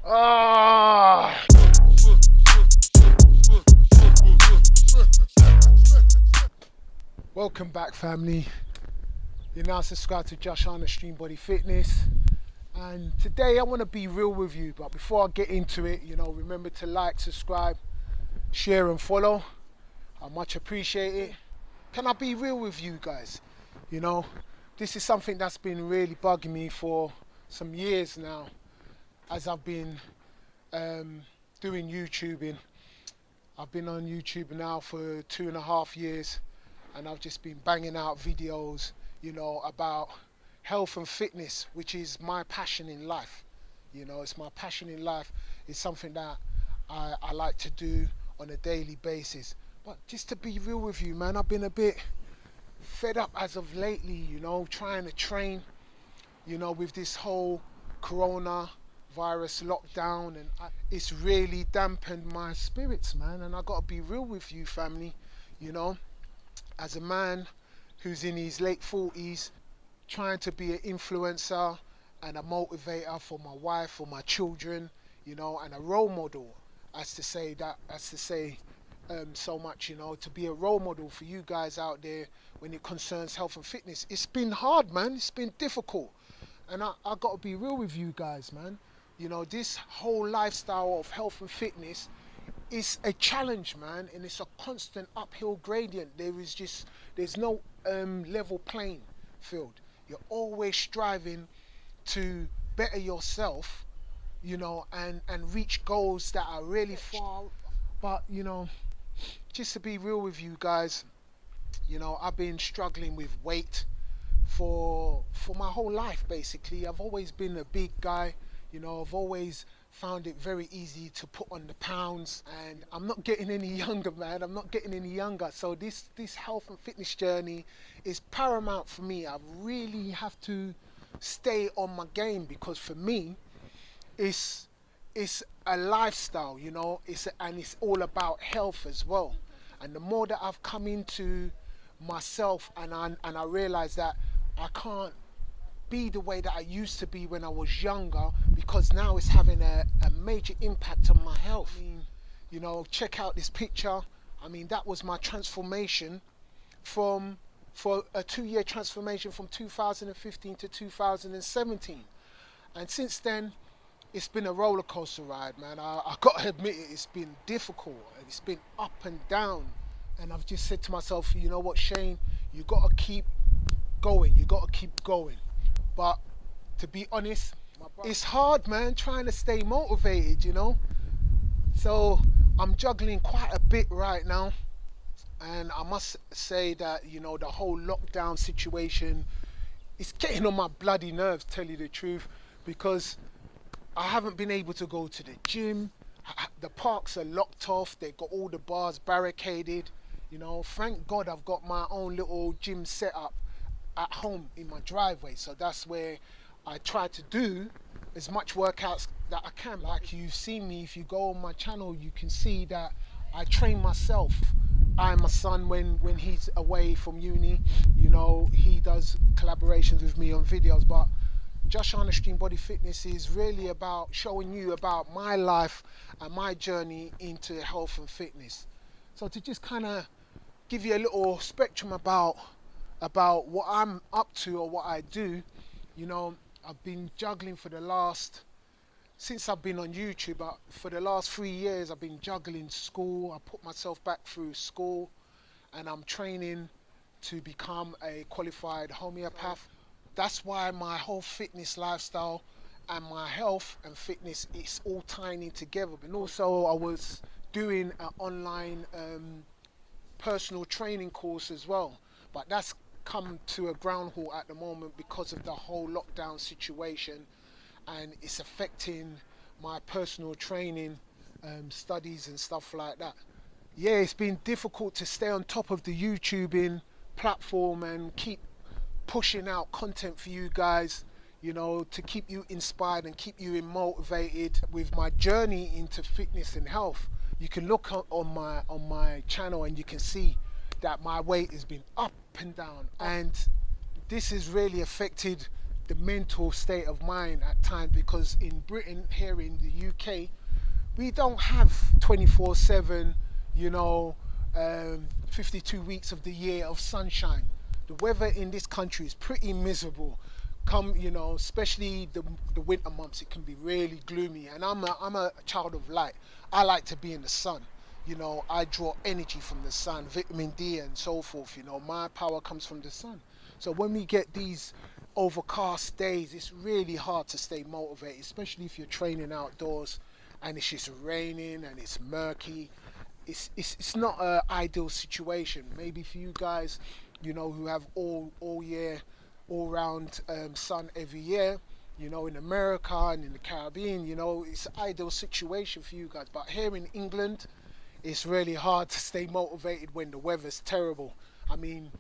Ah! Welcome back, family. You're now subscribed to JahSharn Extreme Body Fitness. And today I want to be real with you, but before I get into it, remember to like, subscribe, share and follow. I much appreciate it. Can I be real with you guys? This is something that's been really bugging me for some years now, as I've been doing YouTubing. I've been on YouTube now for 2.5 years, and I've just been banging out videos, about health and fitness, which is my passion in life. It's my passion in life. It's something that I like to do on a daily basis. But just to be real with you, man, I've been a bit fed up as of lately, trying to train, with this whole coronavirus lockdown, and it's really dampened my spirits, man. And I gotta be real with you, family, as a man who's in his late 40s, trying to be an influencer and a motivator for my wife, for my children, and a role model, so much, to be a role model for you guys out there when it concerns health and fitness. It's been hard, man. It's been difficult. And I got to be real with you guys, man. This whole lifestyle of health and fitness is a challenge, man. And it's a constant uphill gradient. There's no level playing field. You're always striving to better yourself, and reach goals that are really far. But, just to be real with you guys, I've been struggling with weight for my whole life, basically. I've always been a big guy, I've always found it very easy to put on the pounds, and I'm not getting any younger, man. I'm not getting any younger. So this health and fitness journey is paramount for me. I really have to stay on my game, because for me, it's a lifestyle, and it's all about health as well. And the more that I've come into myself, and I realize that I can't be the way that I used to be when I was younger, because now it's having a major impact on my health. Check out this picture. That was my transformation for a 2-year transformation from 2015 to 2017. And since then, it's been a roller coaster ride, man. I gotta admit it's been difficult. It's been up and down. And I've just said to myself, you know what, Shane, you gotta keep going. You gotta keep going. But to be honest, it's hard, man, trying to stay motivated, So I'm juggling quite a bit right now. And I must say that, the whole lockdown situation is getting on my bloody nerves, tell you the truth, because I haven't been able to go to the gym. The parks are locked off. They've got all the bars barricaded. Thank God I've got my own little gym set up at home in my driveway. So that's where I try to do as much workouts that I can. Like you've seen me, if you go on my channel, you can see that I train myself. My son, when he's away from uni, he does collaborations with me on videos. But JahSharn Extreme Body Fitness is really about showing you about my life and my journey into health and fitness. So to just kind of give you a little spectrum about what I'm up to or what I do, I've been juggling since I've been on YouTube. For the last 3 years, I've been juggling school. I put myself back through school, and I'm training to become a qualified homeopath. That's why my whole fitness lifestyle and my health and fitness is all tying in together. And also I was doing an online personal training course as well, but that's come to a ground halt at the moment because of the whole lockdown situation, and it's affecting my personal training studies and stuff like that. Yeah, it's been difficult to stay on top of the YouTubing platform and keep pushing out content for you guys, to keep you inspired and keep you motivated with my journey into fitness and health. You can look on my channel and you can see that my weight has been up and down, and this has really affected the mental state of mind at times, because in Britain, here in the UK, we don't have 24/7, you know, 52 weeks of the year of sunshine. The weather in this country is pretty miserable. Come, you know, especially the winter months, it can be really gloomy. And I'm a child of light. I like to be in the sun. You know, I draw energy from the sun, vitamin D and so forth. You know, my power comes from the sun. So when we get these overcast days, it's really hard to stay motivated, especially if you're training outdoors and it's just raining and it's murky. It's not an ideal situation. Maybe for you guys, you know, who have all year, all round sun every year, you know, in America and in the Caribbean, you know, it's an ideal situation for you guys. But here in England, it's really hard to stay motivated when the weather's terrible. I mean,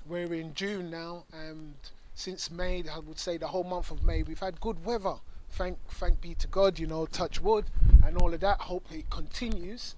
we're in June now, and since May, I would say the whole month of May, we've had good weather. Thank be to God, you know, touch wood and all of that. Hope it continues.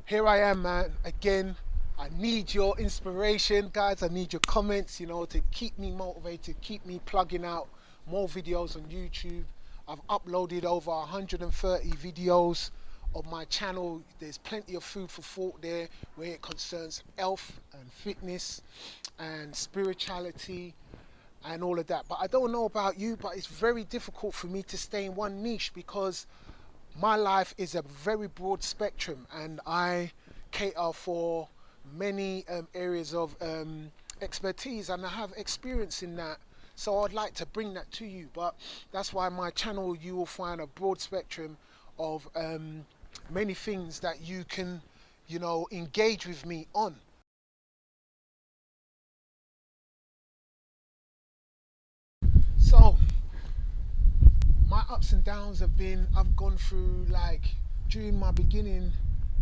Here I am, man, again. I need your inspiration, guys. I need your comments, you know, to keep me motivated, keep me plugging out more videos on YouTube. I've uploaded over 130 videos on my channel. There's plenty of food for thought there where it concerns health and fitness and spirituality and all of that. But I don't know about you, but it's very difficult for me to stay in one niche, because my life is a very broad spectrum and I cater for many areas of expertise, and I have experience in that. So I'd like to bring that to you, but that's why my channel, you will find a broad spectrum of many things that you can, you know, engage with me on. So my ups and downs have been, I've gone through, like, during my beginning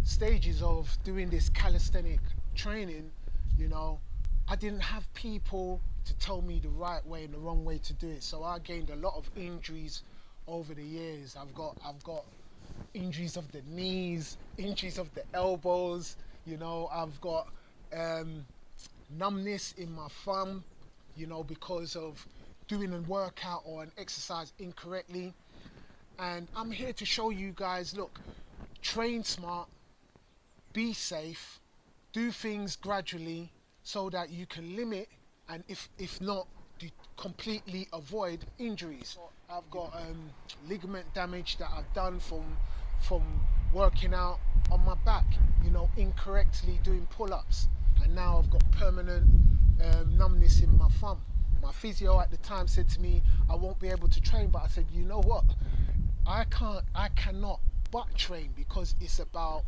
stages of doing this calisthenic training, you know, I didn't have people to tell me the right way and the wrong way to do it. So I gained a lot of injuries over the years. I've got injuries of the knees, injuries of the elbows, you know, I've got numbness in my thumb, you know, because of doing a workout or an exercise incorrectly. And I'm here to show you guys, look, train smart, be safe, do things gradually so that you can limit, and if not, completely avoid injuries. I've got ligament damage that I've done from working out on my back, you know, incorrectly doing pull-ups, and now I've got permanent numbness in my thumb. My physio at the time said to me, I won't be able to train, but I said, you know what, I cannot but train, because it's about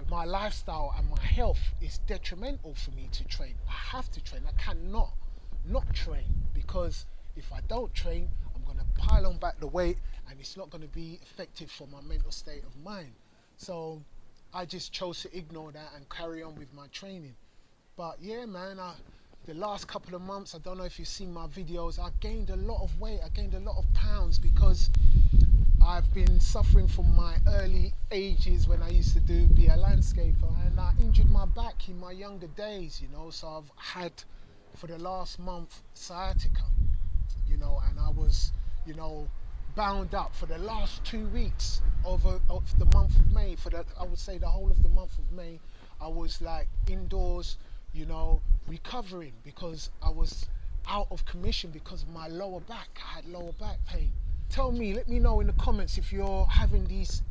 my lifestyle and my health is detrimental for me to train. I have to train. I cannot not train, because if I don't train, I'm going to pile on back the weight and it's not going to be effective for my mental state of mind. So I just chose to ignore that and carry on with my training. But yeah, man, the last couple of months, I don't know if you've seen my videos, I gained a lot of weight. I gained a lot of pounds because I've been suffering from my early ages when I used to be a landscaper, and I injured my back in my younger days, you know. So I've had, for the last month, sciatica, you know, and I was, you know, bound up for the last 2 weeks of the month of May. I would say the whole of the month of May, I was like indoors, you know, recovering, because I was out of commission because of my lower back. I had lower back pain. Let me know in the comments if you're having these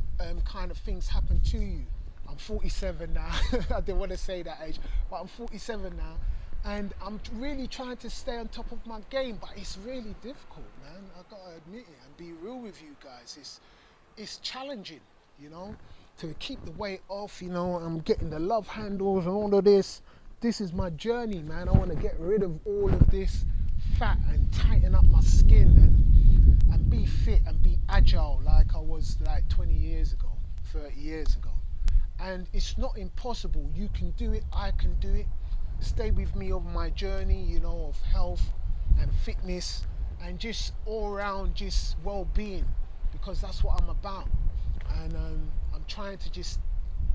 kind of things happen to you. I'm 47 now. I didn't want to say that age, but I'm 47 now, and I'm really trying to stay on top of my game, but it's really difficult, man. I gotta admit it and be real with you guys. It's challenging, you know, to keep the weight off. You know, I'm getting the love handles and all of this. This is my journey, man. I want to get rid of all of this fat and tighten up my skin and be fit and be agile like I was like 20 years ago, 30 years ago. And it's not impossible. You can do it. I can do it. Stay with me on my journey, you know, of health and fitness and just all around just well-being, because that's what I'm about. And I'm trying to just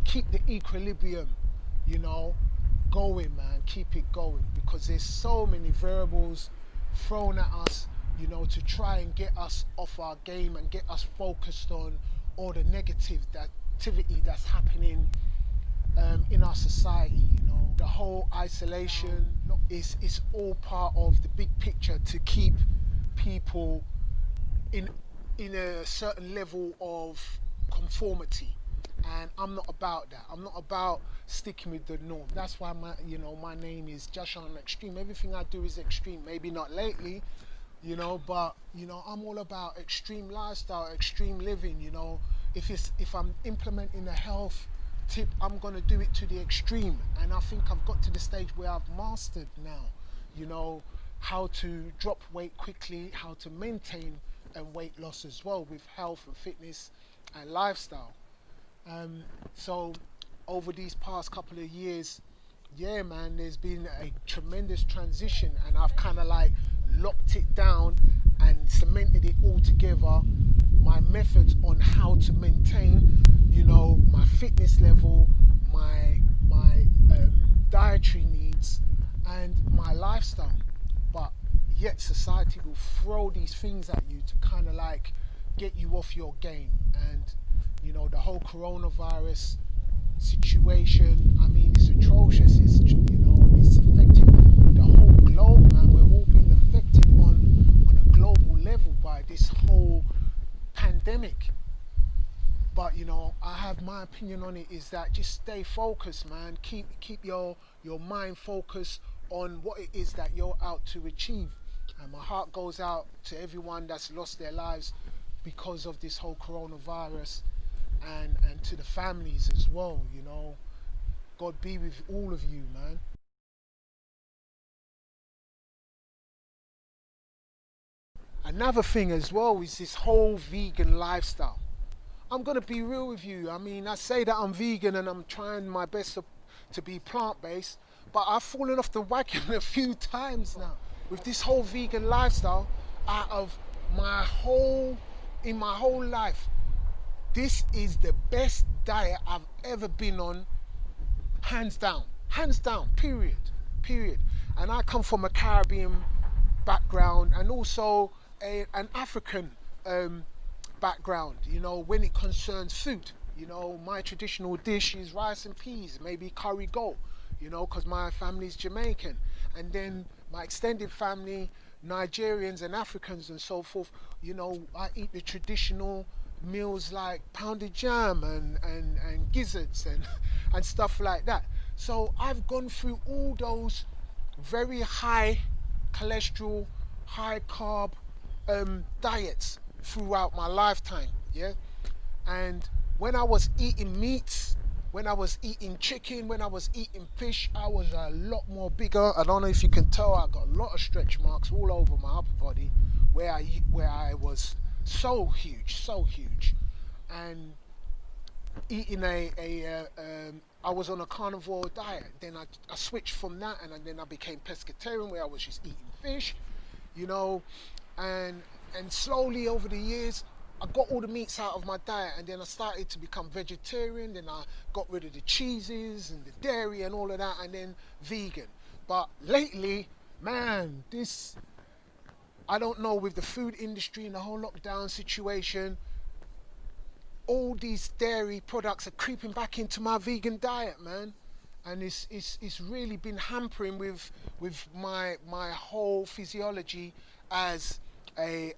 keep the equilibrium, you know, going, man. Keep it going, because there's so many variables thrown at us, you know, to try and get us off our game and get us focused on all the negative activity that's happening in our society. You know, the whole isolation is all part of the big picture to keep people in a certain level of conformity, and I'm not about that. I'm not about sticking with the norm. That's why my name is JahSharn Extreme. Everything I do is extreme. Maybe not lately, you know, but you know, I'm all about extreme lifestyle, extreme living. You know, if I'm implementing a health tip, I'm gonna do it to the extreme, and I think I've got to the stage where I've mastered now, you know, how to drop weight quickly, how to maintain and weight loss as well with health and fitness and lifestyle. So over these past couple of years, yeah, man, there's been a tremendous transition, and I've kind of like locked it down and cemented it all together, my methods on how to maintain, you know, my fitness level, my dietary needs, and my lifestyle. But yet society will throw these things at you to kind of like get you off your game. And you know, the whole coronavirus situation, I mean, it's atrocious. It's, you know, it's affected the whole globe, man. We're all being affected on a global level by this whole pandemic. But you know, I have my opinion on it is that just stay focused, man. Keep your mind focused on what it is that you're out to achieve. And my heart goes out to everyone that's lost their lives because of this whole coronavirus, and to the families as well, you know. God be with all of you, man. Another thing as well is this whole vegan lifestyle. I'm gonna be real with you. I mean, I say that I'm vegan and I'm trying my best to be plant-based, but I've fallen off the wagon a few times now with this whole vegan lifestyle. Out of in my whole life, this is the best diet I've ever been on, hands down, period. And I come from a Caribbean background and also an African background, you know, when it concerns food. You know, my traditional dish is rice and peas, maybe curry goat, you know, because my family's Jamaican. And then my extended family, Nigerians and Africans and so forth, you know, I eat the traditional meals like pounded jam and gizzards and stuff like that. So I've gone through all those very high cholesterol, high carb diets throughout my lifetime, yeah. And when I was eating meats, when I was eating chicken, when I was eating fish, I was a lot more bigger. I don't know if you can tell, I got a lot of stretch marks all over my upper body where I was so huge. And eating I was on a carnivore diet. Then I switched from that, and then I became pescatarian, where I was just eating fish, you know. And slowly over the years, I got all the meats out of my diet, and then I started to become vegetarian. Then I got rid of the cheeses and the dairy and all of that, and then vegan. But lately, man, I don't know, with the food industry and the whole lockdown situation, all these dairy products are creeping back into my vegan diet, man. And it's really been hampering with my whole physiology as a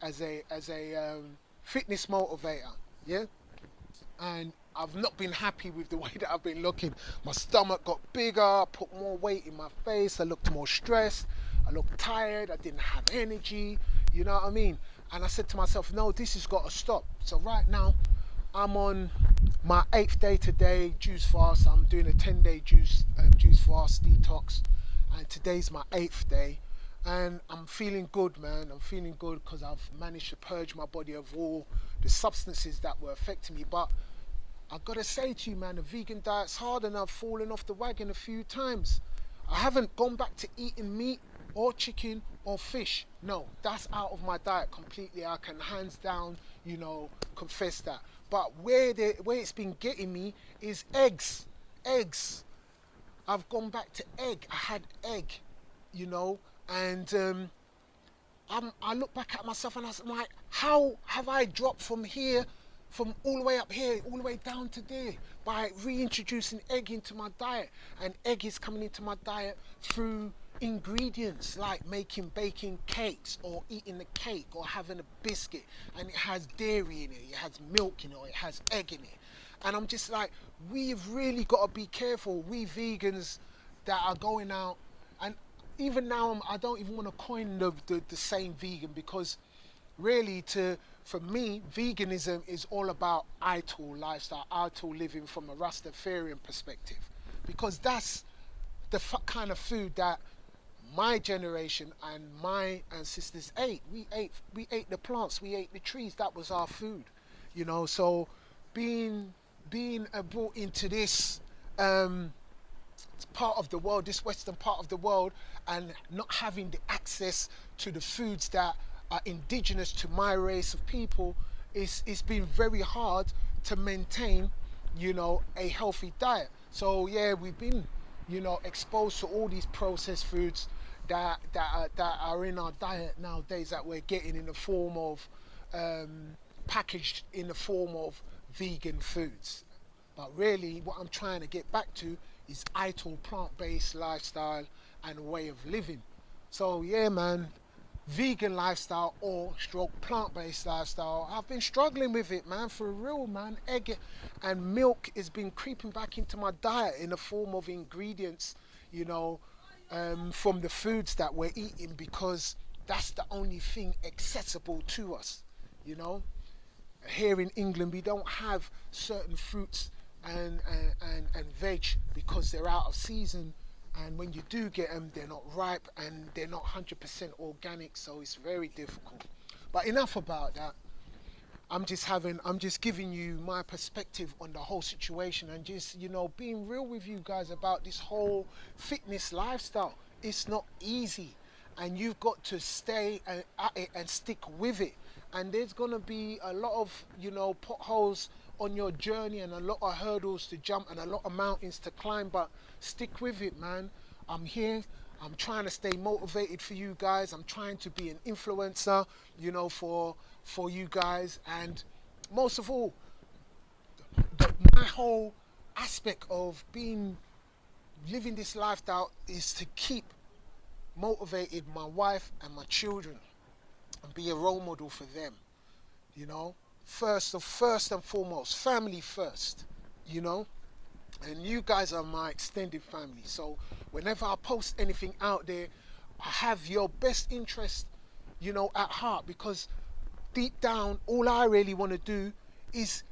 fitness motivator, yeah. And I've not been happy with the way that I've been looking. My stomach got bigger, I put more weight in my face, I looked more stressed, I looked tired, I didn't have energy, you know what I mean? And I said to myself, no, this has got to stop. So right now, I'm on my 8th day today, juice fast. I'm doing a 10-day juice fast detox, and today's my 8th day. And I'm feeling good, man. I'm feeling good because I've managed to purge my body of all the substances that were affecting me. But I've got to say to you, man, the vegan diet's hard, and I've fallen off the wagon a few times. I haven't gone back to eating meat or chicken or fish. No, that's out of my diet completely. I can hands down, you know, confess that. But where it's been getting me is eggs. I've gone back to egg. I had egg, you know, and I look back at myself and I'm like, how have I dropped from here, from all the way up here, all the way down to there, by reintroducing egg into my diet? And egg is coming into my diet through ingredients like baking cakes, or eating a cake, or having a biscuit, and it has dairy in it, it has milk in it, or it has egg in it. And I'm just like, we've really got to be careful, we vegans that are going out. And even now, I don't even want to coin the same vegan, because really, for me, veganism is all about ITIL lifestyle, ITIL living from a Rastafarian perspective, because that's the kind of food that my generation and my ancestors ate. We ate the plants, we ate the trees. That was our food, you know. So being brought into this part of the world, this Western part of the world, and not having the access to the foods that are indigenous to my race of people, it's been very hard to maintain, you know, a healthy diet. So yeah, we've been, you know, exposed to all these processed foods that are in our diet nowadays, that we're getting in the form of packaged in the form of vegan foods. But really, what I'm trying to get back to is ITIL, plant-based lifestyle and way of living. So yeah, man, vegan lifestyle or stroke plant-based lifestyle, I've been struggling with it, man, for real, man. Egg and milk has been creeping back into my diet in the form of ingredients, you know, from the foods that we're eating, because that's the only thing accessible to us, you know. Here in England, we don't have certain fruits and veg, because they're out of season, and when you do get them, they're not ripe and they're not 100% organic, so it's very difficult. But enough about that. I'm just giving you my perspective on the whole situation, and just, you know, being real with you guys about this whole fitness lifestyle. It's not easy, and you've got to stay at it and stick with it. And there's gonna be a lot of, you know, potholes on your journey, and a lot of hurdles to jump, and a lot of mountains to climb, but stick with it, man. I'm here. I'm trying to stay motivated for you guys. I'm trying to be an influencer, you know, for you guys. And most of all, my whole aspect of living this lifestyle is to keep motivated my wife and my children, and be a role model for them, you know. First and foremost, family first, you know. And you guys are my extended family, so whenever I post anything out there, I have your best interest, you know, at heart, because deep down, all I really want to do is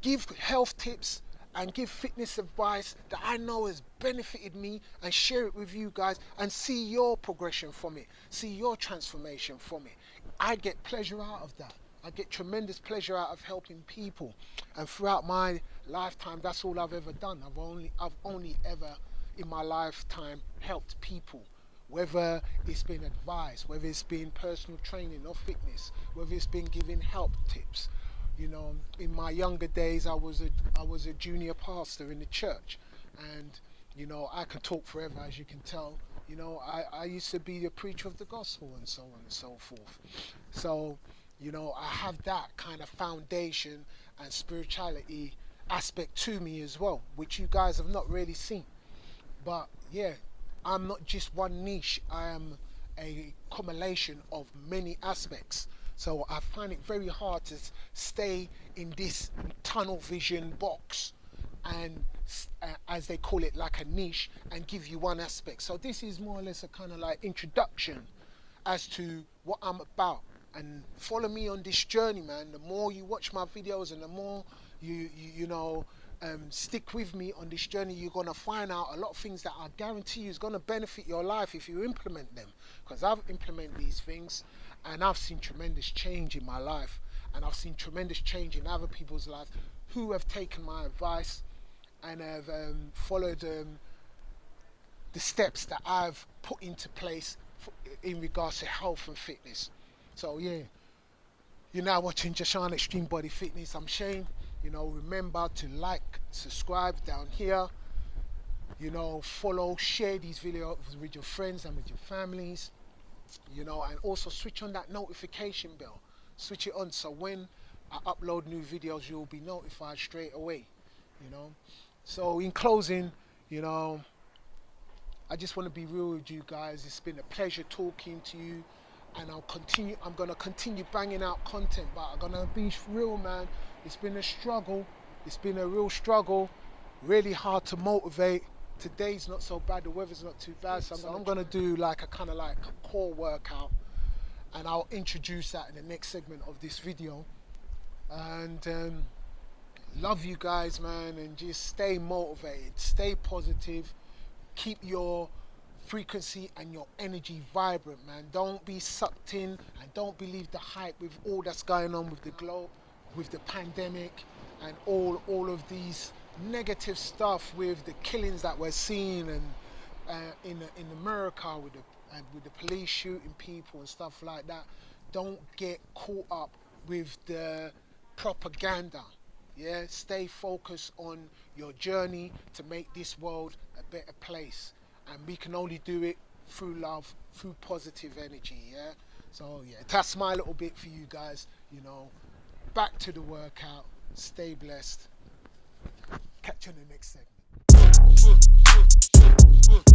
give health tips and give fitness advice that I know has benefited me, and share it with you guys, and see your progression from it, see your transformation from it. I get pleasure out of that. I get tremendous pleasure out of helping people, and throughout my lifetime, that's all I've ever done. I've only ever in my lifetime helped people, whether it's been advice, whether it's been personal training or fitness, whether it's been giving help tips. You know, in my younger days, I was a junior pastor in the church, and you know, I can talk forever, as you can tell. You know, I used to be the preacher of the gospel, and so on and so forth. So, you know, I have that kind of foundation and spirituality aspect to me as well, which you guys have not really seen. But yeah, I'm not just one niche. I am a combination of many aspects. So I find it very hard to stay in this tunnel vision box, and as they call it, like a niche, and give you one aspect. So this is more or less a kind of like introduction as to what I'm about. And follow me on this journey, man. The more you watch my videos, and the more you know, stick with me on this journey, you're gonna find out a lot of things that I guarantee you is gonna benefit your life if you implement them. Because I've implemented these things, and I've seen tremendous change in my life, and I've seen tremendous change in other people's lives who have taken my advice and have followed the steps that I've put into place in regards to health and fitness. So yeah, you're now watching JahSharn Extreme Body Fitness. I'm Shane. You know, remember to like, subscribe down here, you know, follow, share these videos with your friends and with your families, you know, and also switch on that notification bell. Switch it on so when I upload new videos, you'll be notified straight away, you know. So in closing, you know, I just want to be real with you guys. It's been a pleasure talking to you, and I'm gonna continue banging out content, but I'm gonna be real, man. It's been a struggle. It's been a real struggle. Really hard to motivate. Today's not so bad. The weather's not too bad, so I'm gonna do like a kind of like a core workout, and I'll introduce that in the next segment of this video. And love you guys, man, and just stay motivated, stay positive, keep your frequency and your energy vibrant, man. Don't be sucked in and don't believe the hype with all that's going on with the globe, with the pandemic, and all of these negative stuff with the killings that we're seeing, and in America with the police shooting people and stuff like that. Don't get caught up with the propaganda. Yeah, stay focused on your journey to make this world a better place, and we can only do it through love, through positive energy. Yeah, so yeah, that's my little bit for you guys. You know, back to the workout. Stay blessed. Catch you in the next segment.